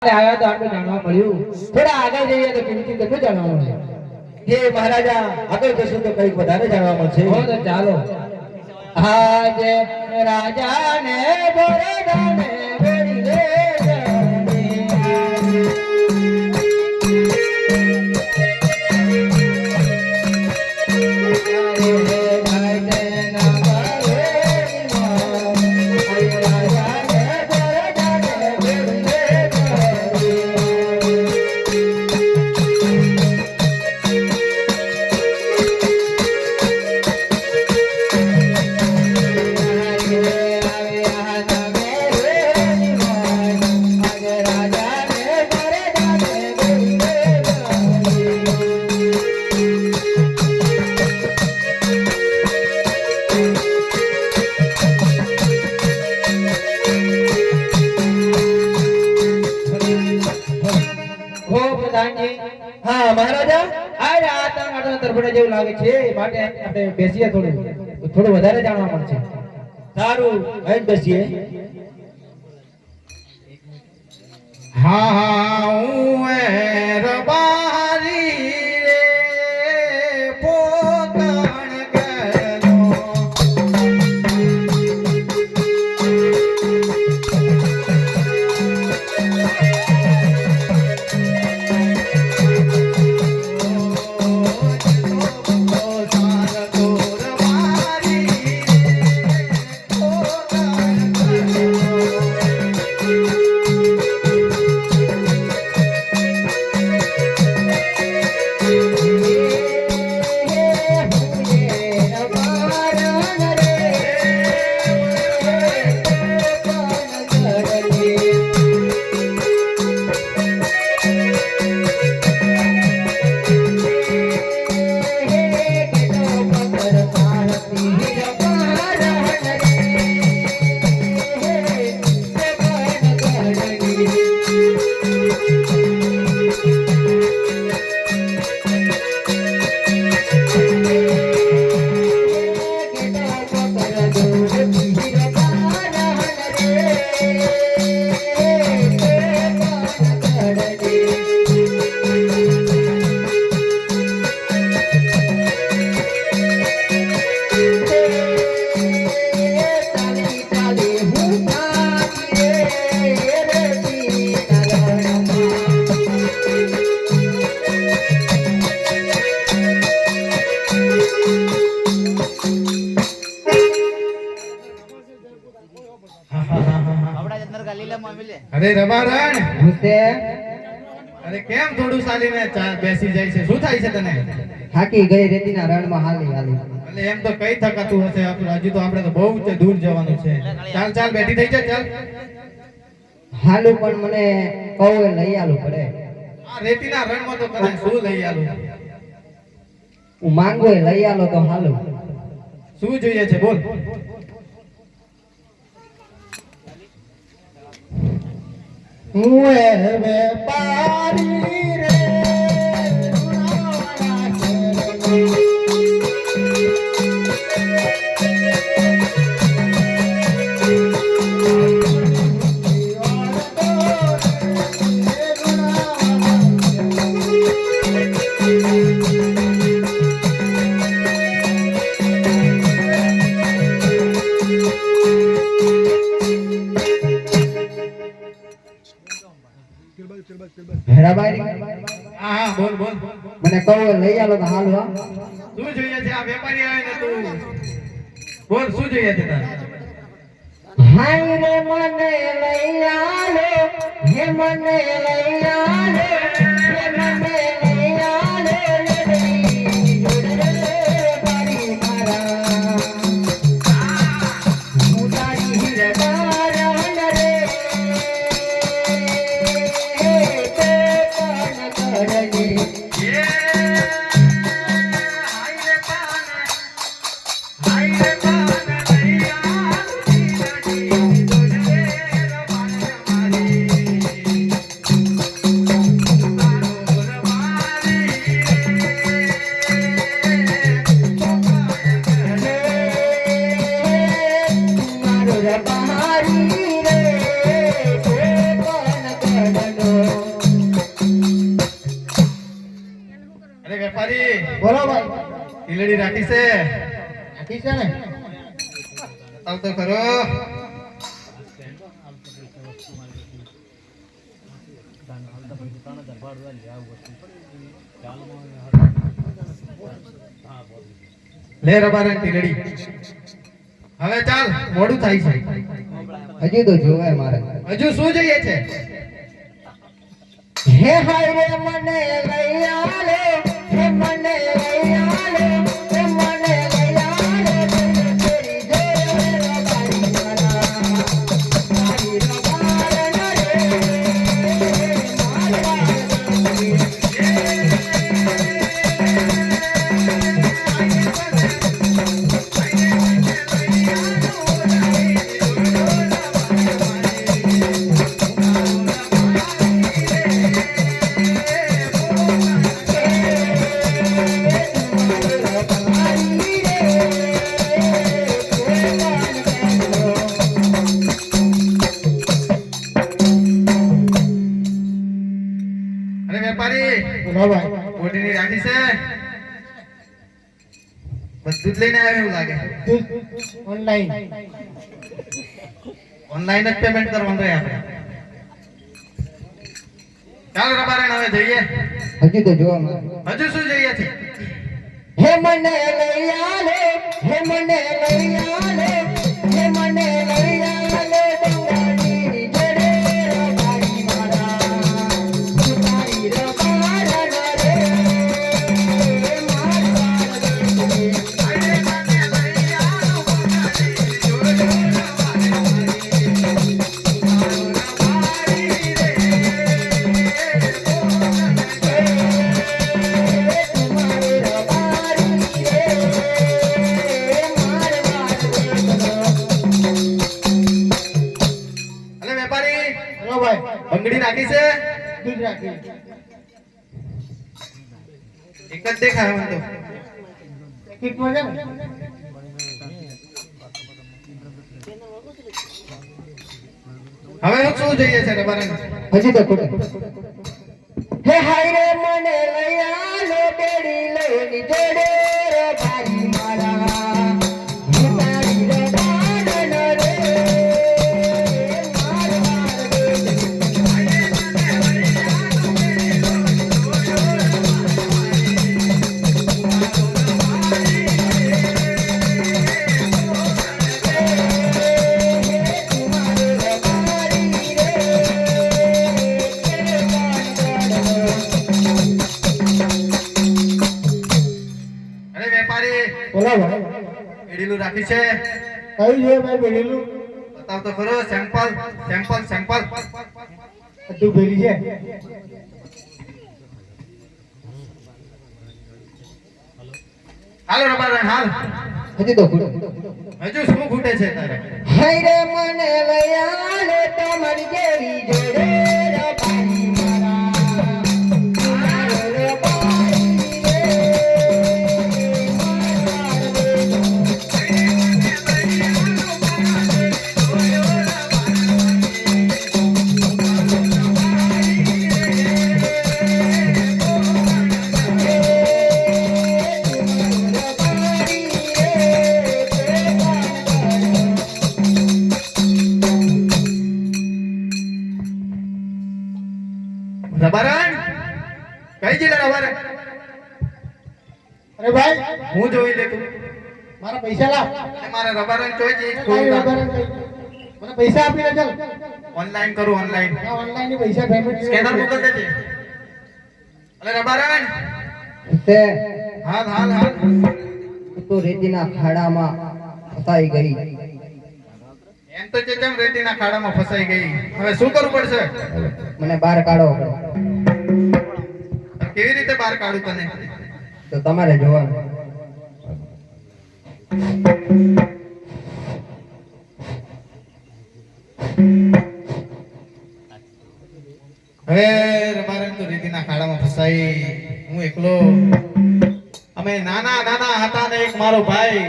आया तो आपको जानवा पड़ियो थोड़ा आगे जाइए तो किनकी कथु जानवा મળે જે મહારાજા આગળ જશું તો કઈક વધારે જાણવા મળશે હો તો ચાલો આજ રાજાને બરદાને વેડી રે હા મહારાજા આ રાતના નાટક તરફડા જેવું લાગે છે માટે આપણે બેસીએ થોડું વધારે જાણવા મળશે સારું અહીં બેસીએ હા હા હું રબારી રે પોકણ ગયો અરે રબારણ ગુસ્સે અરે કેમ થોડું ચાલીને બેસી જાય છે શું થાય છે તને થાકી ગઈ રેતીના રણમાં હાલી હાલી એટલે એમ તો કઈ થકાતું હશે હજી તો આપણે તો બહુ દૂર જવાનું છે ચાલ ચાલ બેઠી થઈ જા ચાલ હાલું પણ મને કહું લઈ આલું પડે આ રેતીના રણમાં તો કદાચ શું લઈ આલું હું માંગુ લઈ આલો તો હાલું શું જોઈએ છે બોલ હું વેપારી રે હેરાબાઈ હા હા બોલ બોલ મને કહું લઈ આલો તો હાલ હા શું જોઈએ છે આ વેપારી આવે ને તું બોલ શું જોઈએ છે તારે હાય રે મને લઈ આલો હે મને લઈ આલો હે મને લઈ આલો બારી મારા મુટાડી હિરબારણ રે તે પણ કરજે ટીલડી રાખી છે ઠીક છે ને બતાવ તો ખરો લે રબારન ટીલડી હવે ચાલ મોડું થાય છે હજી તો જોવાય મારે હજુ શું જોઈએ છે હે હાય રે મને લઈ આલે હે મને લઈ આલે હે મને લઈ આલે તેરી જોરે બારી મારા બારી રબારન અરે વેપારી બોલો ભાઈ ઓઢણી રાખી છે બધું જ લઈને આવ્યો એવું લાગે ઓનલાઈન ઓનલાઈન જ પેમેન્ટ કરવાનું રહે આપણે ચાલ રબારણ હવે જઈએ હજી તો જોવા મારે હજુ શું જોઈએ છે હે મને લઈ આલે હે મને લઈ આલે હે મને લઈ આલે બંગાળીની જોડે રબારી મારા બારી રબારન રે અરે વેપારી બોલો ભાઈ બંગડી રાખી છે ઠીક રાખી એક જ દેખાય મને તો ટિકિટમાં છે ને હવે શું જોઈએ છે રબારણ હજી તો ખોટું હે હાય રે મને લઈ આલો બેડી લઈની જોડે રબારી મારા હે બારી રબારન રે અરે વેપારી બોલો ભાઈ એડીલું રાખી છે કયું જોઈએ ભાઈ બેડેલું બતાવ તો ખરો સેમ્પલ સેમ્પલ સેમ્પલ બધું ભેરી છે હાલો રબારણ હાલ હજી તો ખોટું હજુ શું ખૂટે છે તારે હાય રે મને લઈ આલે તમારી જેવી જોડે રબારી મારા રબારી રે રબારણ કઈ જિલ્લા રબારણ અરે ભાઈ હું જોઈ લે તું મારા પૈસા લાવ મારા રબારણ જોઈ છે તારી રબારન કઈ? મને પૈસા આપી દે ચાલ ઓનલાઈન કરું ઓનલાઈન ઓનલાઈન ની પૈસા પેમેન્ટ સ્કેનર મોકલ દેજે અરે રબારણ તે હાલ હાલ હાલ તો રેતીના ખાડામાં ફસાઈ ગઈ એમ તો ચેચમ રેતીના ખાડામાં ફસાઈ ગઈ હવે શું કરવું પડશે મને બહાર કાઢો કેવી રીતે બહાર કાઢું તને તો તમારે જોવાનું હવે રબારણ તો રેતીના ખાડામાં ફસાઈ હું એકલો અમે નાના નાના હતા ને એક મારો ભાઈ